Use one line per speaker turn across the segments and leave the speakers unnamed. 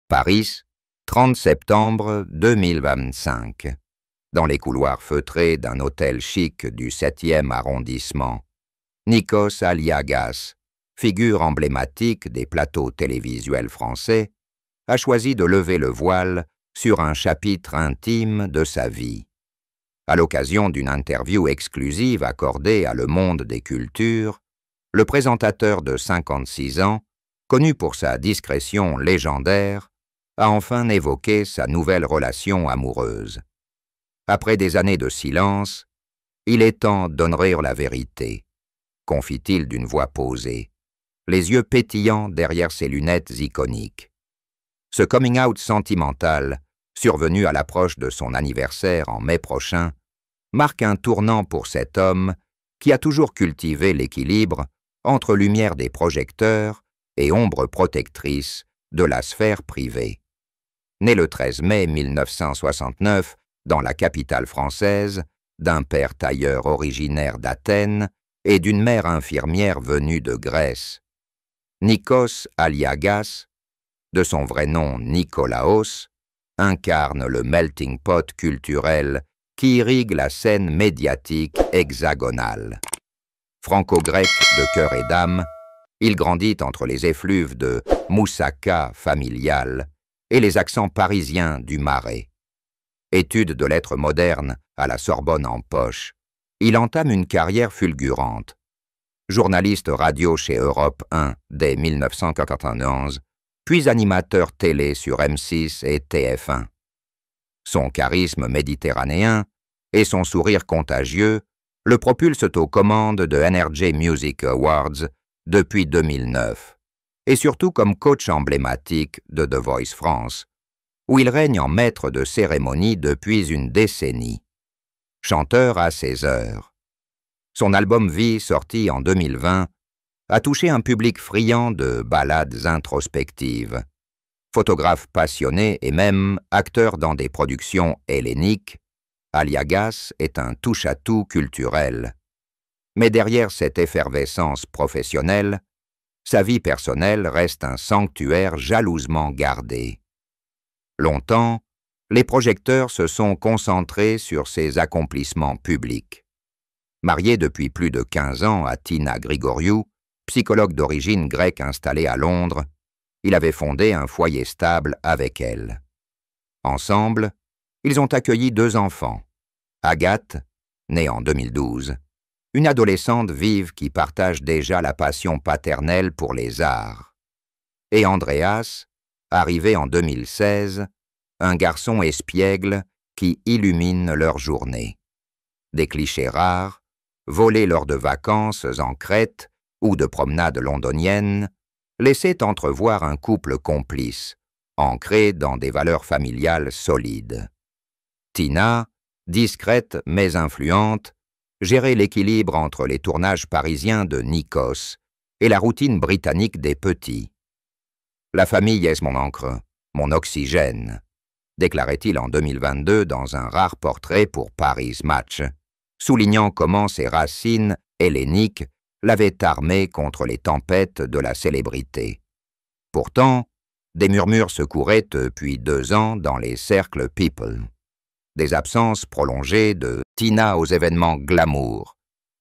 Paris, 30 septembre 2025. Dans les couloirs feutrés d'un hôtel chic du 7e arrondissement, Nikos Aliagas, figure emblématique des plateaux télévisuels français, a choisi de lever le voile sur un chapitre intime de sa vie. À l'occasion d'une interview exclusive accordée à Le Monde des Cultures, le présentateur de 56 ans, connu pour sa discrétion légendaire, a enfin évoqué sa nouvelle relation amoureuse. Après des années de silence, il est temps d'honorer la vérité, confie-t-il d'une voix posée, les yeux pétillants derrière ses lunettes iconiques. Ce coming-out sentimental, survenu à l'approche de son anniversaire en mai prochain, marque un tournant pour cet homme qui a toujours cultivé l'équilibre entre lumière des projecteurs et ombre protectrice de la sphère privée. Né le 13 mai 1969 dans la capitale française, d'un père tailleur originaire d'Athènes et d'une mère infirmière venue de Grèce, Nikos Aliagas, de son vrai nom Nikolaos, incarne le melting pot culturel qui irrigue la scène médiatique hexagonale. Franco-grec de cœur et d'âme, il grandit entre les effluves de moussaka familial et les accents parisiens du Marais. Études de lettres modernes à la Sorbonne en poche, il entame une carrière fulgurante. Journaliste radio chez Europe 1 dès 1991, puis animateur télé sur M6 et TF1. Son charisme méditerranéen et son sourire contagieux le propulsent aux commandes de NRJ Music Awards depuis 2009, et surtout comme coach emblématique de The Voice France, où il règne en maître de cérémonie depuis une décennie. Chanteur à ses heures. Son album Vie, sorti en 2020, a touché un public friand de ballades introspectives. Photographe passionné et même acteur dans des productions helléniques, Aliagas est un touche-à-tout culturel. Mais derrière cette effervescence professionnelle, sa vie personnelle reste un sanctuaire jalousement gardé. Longtemps, les projecteurs se sont concentrés sur ses accomplissements publics. Marié depuis plus de 15 ans à Tina Grigoriou, psychologue d'origine grecque installée à Londres, il avait fondé un foyer stable avec elle. Ensemble, ils ont accueilli 2 enfants. Agathe, née en 2012, une adolescente vive qui partage déjà la passion paternelle pour les arts. Et Andreas, arrivé en 2016, un garçon espiègle qui illumine leur journée. Des clichés rares, volés lors de vacances en Crète ou de promenades londoniennes, laissaient entrevoir un couple complice, ancré dans des valeurs familiales solides. Tina, discrète mais influente, gérait l'équilibre entre les tournages parisiens de Nikos et la routine britannique des petits. « La famille est mon encre, mon oxygène », déclarait-il en 2022 dans un rare portrait pour Paris Match, soulignant comment ses racines helléniques l'avaient armé contre les tempêtes de la célébrité. Pourtant, des murmures se couraient depuis 2 ans dans les cercles people. Des absences prolongées de Tina aux événements glamour,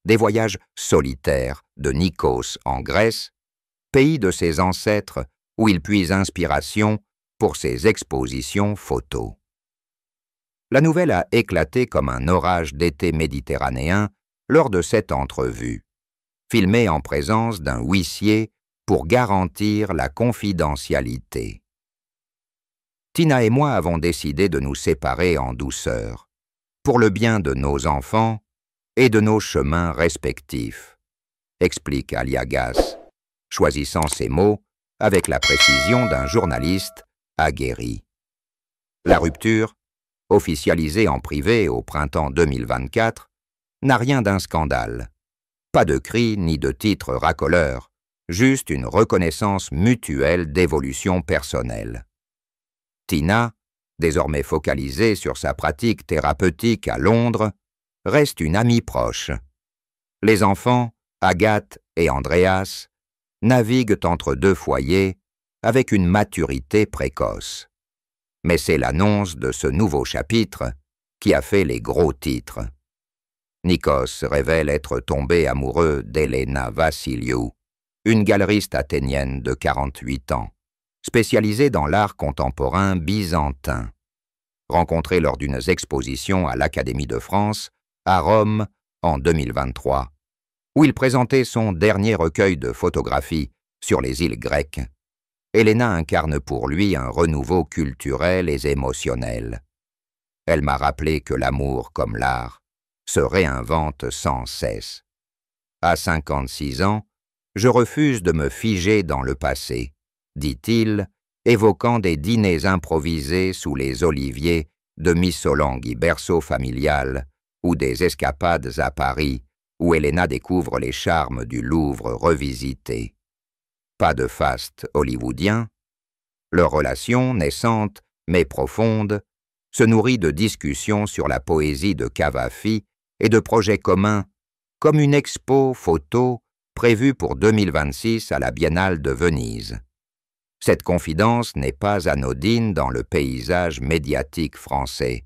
des voyages solitaires de Nikos en Grèce, pays de ses ancêtres où il puise inspiration pour ses expositions photos. La nouvelle a éclaté comme un orage d'été méditerranéen lors de cette entrevue, filmée en présence d'un huissier pour garantir la confidentialité. Tina et moi avons décidé de nous séparer en douceur, pour le bien de nos enfants et de nos chemins respectifs, explique Aliagas, choisissant ses mots avec la précision d'un journaliste aguerri. La rupture, officialisée en privé au printemps 2024, n'a rien d'un scandale. Pas de cris ni de titres racoleurs, juste une reconnaissance mutuelle d'évolution personnelle. Tina, désormais focalisée sur sa pratique thérapeutique à Londres, reste une amie proche. Les enfants, Agathe et Andreas, naviguent entre 2 foyers avec une maturité précoce. Mais c'est l'annonce de ce nouveau chapitre qui a fait les gros titres. Nikos révèle être tombé amoureux d'Elena Vassiliou, une galeriste athénienne de 48 ans, spécialisée dans l'art contemporain byzantin. Rencontrée lors d'une exposition à l'Académie de France, à Rome, en 2023, où il présentait son dernier recueil de photographies sur les îles grecques, Elena incarne pour lui un renouveau culturel et émotionnel. Elle m'a rappelé que l'amour, comme l'art, se réinvente sans cesse. À 56 ans, je refuse de me figer dans le passé, dit-il, évoquant des dîners improvisés sous les oliviers de Missolonghi, berceau familial, ou des escapades à Paris, où Elena découvre les charmes du Louvre revisité. Pas de faste hollywoodien. Leur relation, naissante mais profonde, se nourrit de discussions sur la poésie de Cavafy et de projets communs, comme une expo photo prévue pour 2026 à la Biennale de Venise. Cette confidence n'est pas anodine dans le paysage médiatique français,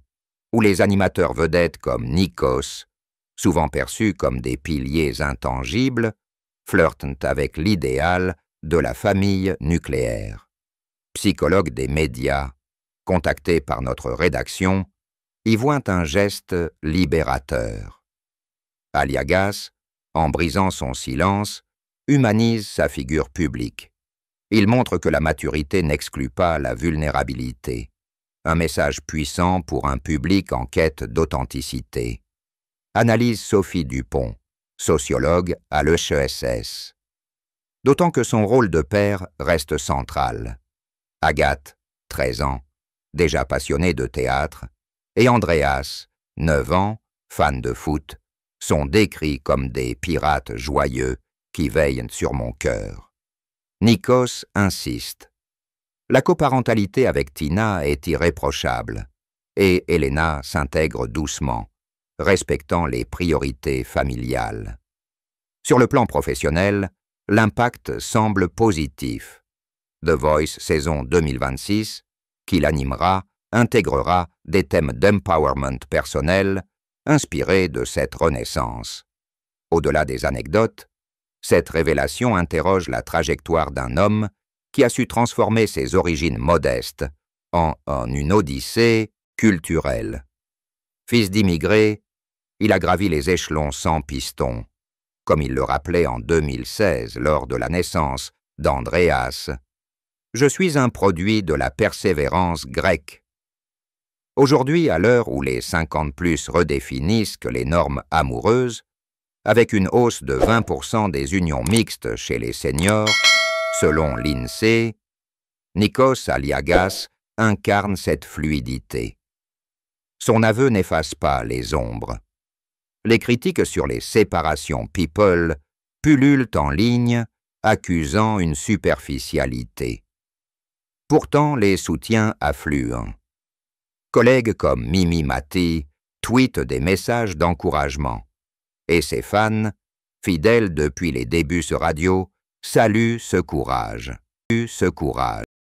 où les animateurs vedettes comme Nikos, souvent perçus comme des piliers intangibles, flirtent avec l'idéal de la famille nucléaire. Psychologue des médias, contacté par notre rédaction, y voit un geste libérateur. Aliagas, en brisant son silence, humanise sa figure publique. Il montre que la maturité n'exclut pas la vulnérabilité, un message puissant pour un public en quête d'authenticité. Analyse Sophie Dupont, sociologue à l'EHESS. D'autant que son rôle de père reste central. Agathe, 13 ans, déjà passionnée de théâtre, et Andreas, 9 ans, fan de foot, sont décrits comme des pirates joyeux qui veillent sur mon cœur. Nikos insiste. La coparentalité avec Tina est irréprochable, et Elena s'intègre doucement, respectant les priorités familiales. Sur le plan professionnel, l'impact semble positif. The Voice saison 2026, qui l'animera, intégrera des thèmes d'empowerment personnel inspirés de cette renaissance. Au-delà des anecdotes, cette révélation interroge la trajectoire d'un homme qui a su transformer ses origines modestes en une odyssée culturelle. Fils d'immigrés, il a gravi les échelons sans piston, comme il le rappelait en 2016 lors de la naissance d'Andreas. Je suis un produit de la persévérance grecque. Aujourd'hui, à l'heure où les 50+ redéfinissent que les normes amoureuses, avec une hausse de 20% des unions mixtes chez les seniors, selon l'INSEE, Nikos Aliagas incarne cette fluidité. Son aveu n'efface pas les ombres. Les critiques sur les séparations people pullulent en ligne, accusant une superficialité. Pourtant, les soutiens affluent. Collègues comme Mimi Mati tweetent des messages d'encouragement. Et ses fans, fidèles depuis les débuts sur radio, saluent ce courage.